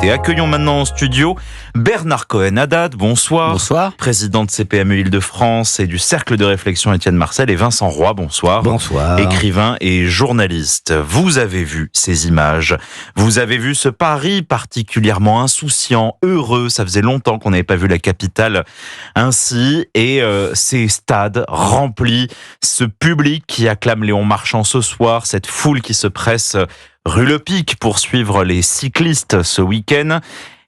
société. Accueillons maintenant en studio Bernard Cohen-Haddad. Bonsoir. Bonsoir. Président de CPME Île-de-France et du Cercle de réflexion Étienne Marcel, et Vincent Roy. Bonsoir. Bonsoir. Écrivain et journaliste. Vous avez vu ces images. Vous avez vu ce Paris particulièrement insouciant, heureux. Ça faisait longtemps qu'on n'avait pas vu la capitale ainsi. Et ces stades remplis, ce public qui acclame Léon Marchand ce soir, cette foule qui se presse rue Le Pic pour suivre les cyclistes ce week-end.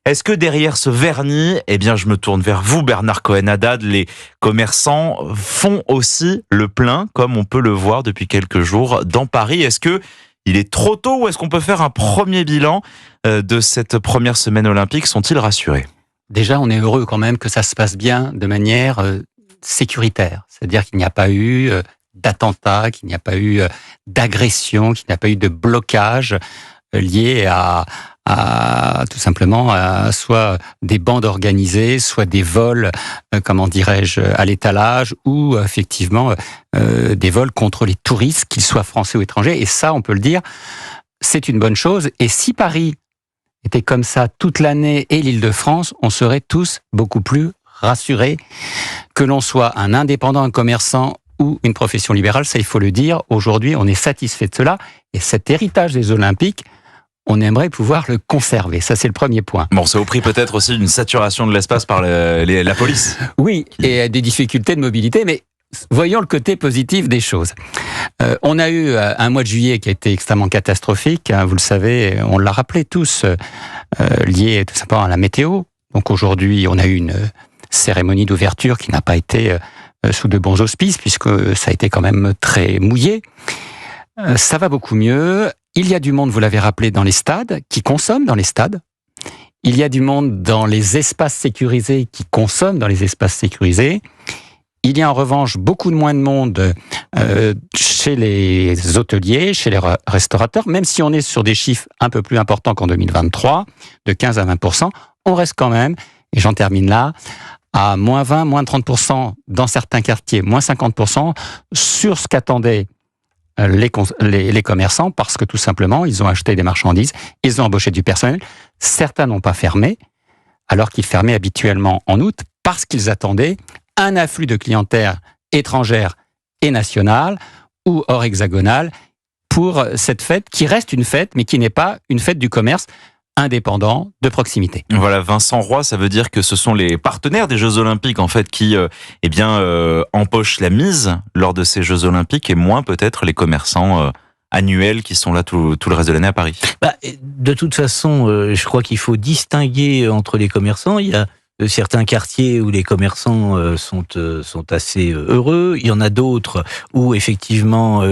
Est-ce que derrière ce vernis, je me tourne vers vous, Bernard Cohen-Haddad, les commerçants font aussi le plein, comme on peut le voir depuis quelques jours dans Paris? Est-ce que il est trop tôt ou est-ce qu'on peut faire un premier bilan de cette première semaine olympique? Sont-ils rassurés? Déjà, on est heureux quand même que ça se passe bien de manière sécuritaire. C'est-à-dire qu'il n'y a pas eu d'attentats, qu'il n'y a pas eu d'agression, qu'il n'y a pas eu de blocage lié à tout simplement à soit des bandes organisées, soit des vols, à l'étalage, ou effectivement des vols contre les touristes, qu'ils soient français ou étrangers. Et ça, on peut le dire, c'est une bonne chose. Et si Paris était comme ça toute l'année et l'Île-de-France, on serait tous beaucoup plus rassurés. Que l'on soit un indépendant, un commerçant ou une profession libérale, ça il faut le dire, aujourd'hui on est satisfait de cela, et cet héritage des Olympiques, on aimerait pouvoir le conserver. Ça, c'est le premier point. Bon, c'est au prix peut-être aussi d'une saturation de l'espace par la police. Oui, et des difficultés de mobilité, mais voyons le côté positif des choses. On a eu un mois de juillet qui a été extrêmement catastrophique, hein, vous le savez, on l'a rappelé tous, lié tout simplement à la météo. Donc aujourd'hui, on a eu une cérémonie d'ouverture qui n'a pas été sous de bons auspices, puisque ça a été quand même très mouillé. Ça va beaucoup mieux. Il y a du monde, vous l'avez rappelé, dans les stades, qui consomment dans les stades. Il y a du monde dans les espaces sécurisés, qui consomment dans les espaces sécurisés. Il y a en revanche beaucoup moins de monde chez les hôteliers, chez les restaurateurs, même si on est sur des chiffres un peu plus importants qu'en 2023, de 15 à 20%, on reste quand même, et j'en termine là, à moins 20, moins 30% dans certains quartiers, moins 50% sur ce qu'attendaient les commerçants, parce que tout simplement, ils ont acheté des marchandises, ils ont embauché du personnel. Certains n'ont pas fermé, alors qu'ils fermaient habituellement en août, parce qu'ils attendaient un afflux de clientèle étrangère et nationale, ou hors hexagonale, pour cette fête, qui reste une fête, mais qui n'est pas une fête du commerce indépendant, de proximité. Voilà, Vincent Roy, ça veut dire que ce sont les partenaires des Jeux Olympiques en fait qui empochent la mise lors de ces Jeux Olympiques, et moins peut-être les commerçants annuels qui sont là tout le reste de l'année à Paris. De toute façon, je crois qu'il faut distinguer entre les commerçants. Il y a certains quartiers où les commerçants sont assez heureux. Il y en a d'autres où effectivement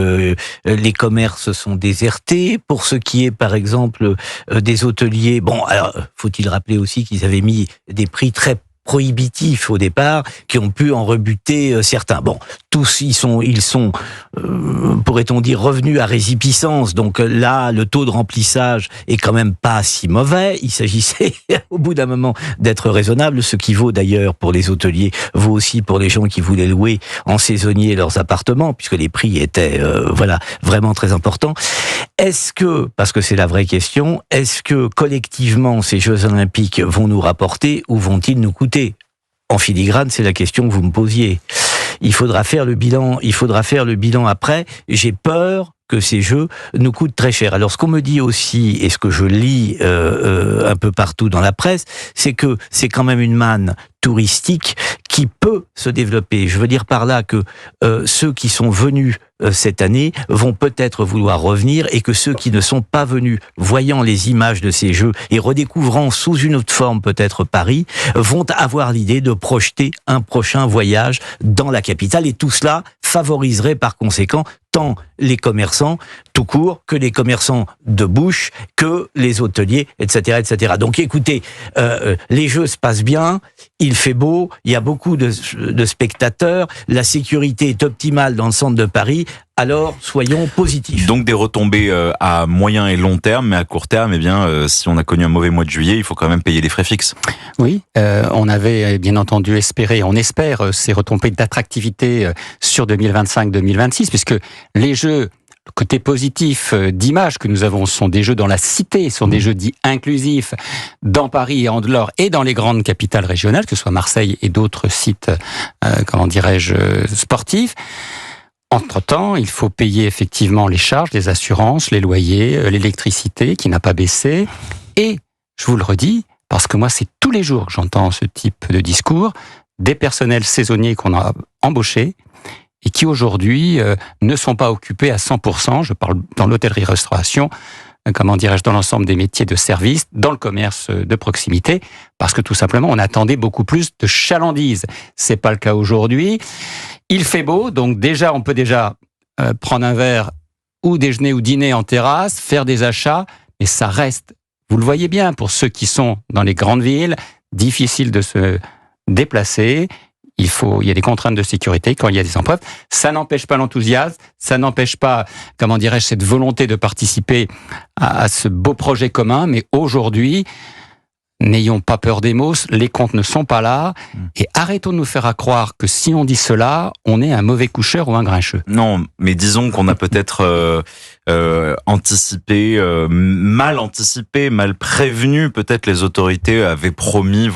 les commerces sont désertés. Pour ce qui est par exemple des hôteliers, alors faut-il rappeler aussi qu'ils avaient mis des prix très prohibitifs au départ, qui ont pu en rebuter certains. Tous ils sont pourrait-on dire, revenus à résipiscence. Donc là, le taux de remplissage est quand même pas si mauvais. Il s'agissait, au bout d'un moment, d'être raisonnable. Ce qui vaut d'ailleurs pour les hôteliers, vaut aussi pour les gens qui voulaient louer en saisonnier leurs appartements, puisque les prix étaient vraiment très importants. Est-ce que, parce que c'est la vraie question, est-ce que collectivement ces Jeux Olympiques vont nous rapporter ou vont-ils nous coûter? En filigrane, c'est la question que vous me posiez. Il faudra faire le bilan après. J'ai peur que ces jeux nous coûtent très cher. Alors, ce qu'on me dit aussi, et ce que je lis un peu partout dans la presse, c'est que c'est quand même une manne touristique qui peut se développer. Je veux dire par là que ceux qui sont venus cette année vont peut-être vouloir revenir, et que ceux qui ne sont pas venus, voyant les images de ces jeux et redécouvrant sous une autre forme peut-être Paris, vont avoir l'idée de projeter un prochain voyage dans la capitale, et tout cela favoriserait par conséquent tant les commerçants tout court que les commerçants de bouche, que les hôteliers, etc., etc. Donc écoutez, les jeux se passent bien, il fait beau, il y a beaucoup de spectateurs, la sécurité est optimale dans le centre de Paris, alors soyons positifs. Donc des retombées à moyen et long terme, mais à court terme, si on a connu un mauvais mois de juillet, il faut quand même payer les frais fixes. Oui, on avait bien entendu espéré, on espère ces retombées d'attractivité sur 2025-2026, puisque les Jeux Le côté positif d'image que nous avons sont des jeux dans la cité, sont des jeux dits inclusifs dans Paris et en dehors et dans les grandes capitales régionales, que ce soit Marseille et d'autres sites, sportifs. Entre-temps, il faut payer effectivement les charges, les assurances, les loyers, l'électricité qui n'a pas baissé. Et, je vous le redis, parce que moi, c'est tous les jours que j'entends ce type de discours, des personnels saisonniers qu'on a embauchés et qui aujourd'hui ne sont pas occupés à 100%, je parle dans l'hôtellerie-restauration, dans l'ensemble des métiers de service, dans le commerce de proximité, parce que tout simplement, on attendait beaucoup plus de chalandise. C'est pas le cas aujourd'hui. Il fait beau, donc déjà, on peut prendre un verre ou déjeuner ou dîner en terrasse, faire des achats, mais ça reste, vous le voyez bien, pour ceux qui sont dans les grandes villes, difficile de se déplacer. Il y a des contraintes de sécurité quand il y a des empreintes. Ça n'empêche pas l'enthousiasme, ça n'empêche pas, cette volonté de participer à ce beau projet commun. Mais aujourd'hui, n'ayons pas peur des mots, les comptes ne sont pas là. Et arrêtons de nous faire croire que si on dit cela, on est un mauvais coucheur ou un grincheux. Non, mais disons qu'on a peut-être mal anticipé, mal prévenu. Peut-être les autorités avaient promis,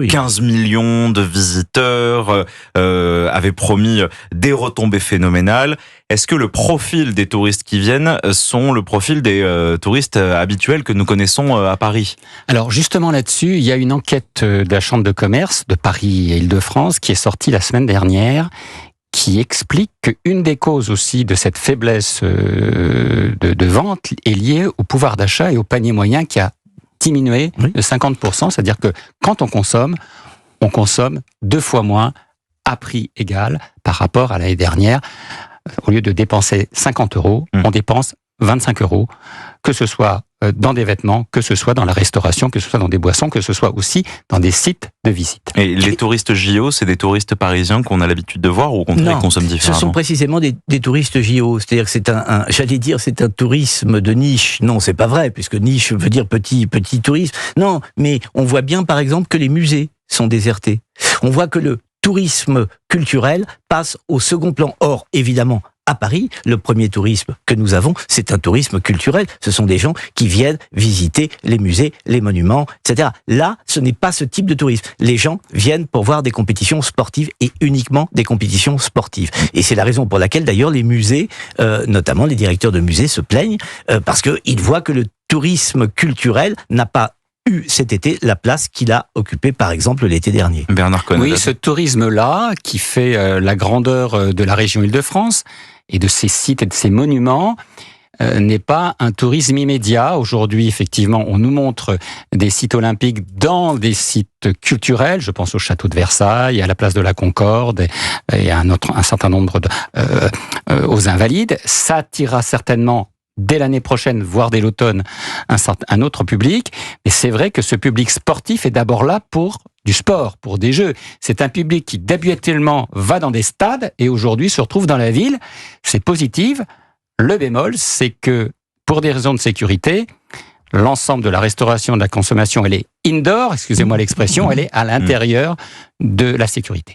15 millions de visiteurs, avaient promis des retombées phénoménales. Est-ce que le profil des touristes qui viennent sont le profil des touristes habituels que nous connaissons à Paris? Alors justement là-dessus, il y a une enquête de la Chambre de commerce de Paris et Île-de-France qui est sortie la semaine dernière, qui explique qu'une des causes aussi de cette faiblesse de vente est liée au pouvoir d'achat et au panier moyen qui a diminué de 50%. C'est-à-dire que quand on consomme 2 fois moins à prix égal par rapport à l'année dernière. Au lieu de dépenser 50 €, on dépense 25 €, que ce soit dans des vêtements, que ce soit dans la restauration, que ce soit dans des boissons, que ce soit aussi dans des sites de visite. Et les touristes JO, c'est des touristes parisiens qu'on a l'habitude de voir ou au contraire ils consomment différemment? Ce sont précisément des touristes JO. C'est-à-dire que c'est un tourisme de niche. Non, c'est pas vrai, puisque niche veut dire petit tourisme. Non, mais on voit bien par exemple que les musées sont désertés. On voit que le tourisme culturel passe au second plan. Or, évidemment, à Paris, le premier tourisme que nous avons, c'est un tourisme culturel. Ce sont des gens qui viennent visiter les musées, les monuments, etc. Là, ce n'est pas ce type de tourisme. Les gens viennent pour voir des compétitions sportives et uniquement des compétitions sportives. Et c'est la raison pour laquelle, d'ailleurs, les musées, notamment les directeurs de musées, se plaignent parce qu'ils voient que le tourisme culturel n'a pas eu cet été la place qu'il a occupée par exemple l'été dernier. Bernard Connedat. Oui, ce tourisme-là qui fait la grandeur de la région Île-de-France et de ses sites et de ses monuments n'est pas un tourisme immédiat. Aujourd'hui, effectivement, on nous montre des sites olympiques dans des sites culturels. Je pense au château de Versailles, à la place de la Concorde et à un certain nombre aux Invalides. Ça attirera certainement dès l'année prochaine, voire dès l'automne, un autre public. Mais c'est vrai que ce public sportif est d'abord là pour du sport, pour des jeux. C'est un public qui habituellement va dans des stades et aujourd'hui se retrouve dans la ville. C'est positif. Le bémol, c'est que pour des raisons de sécurité, l'ensemble de la restauration, de la consommation, elle est indoor, excusez-moi l'expression, elle est à l'intérieur de la sécurité.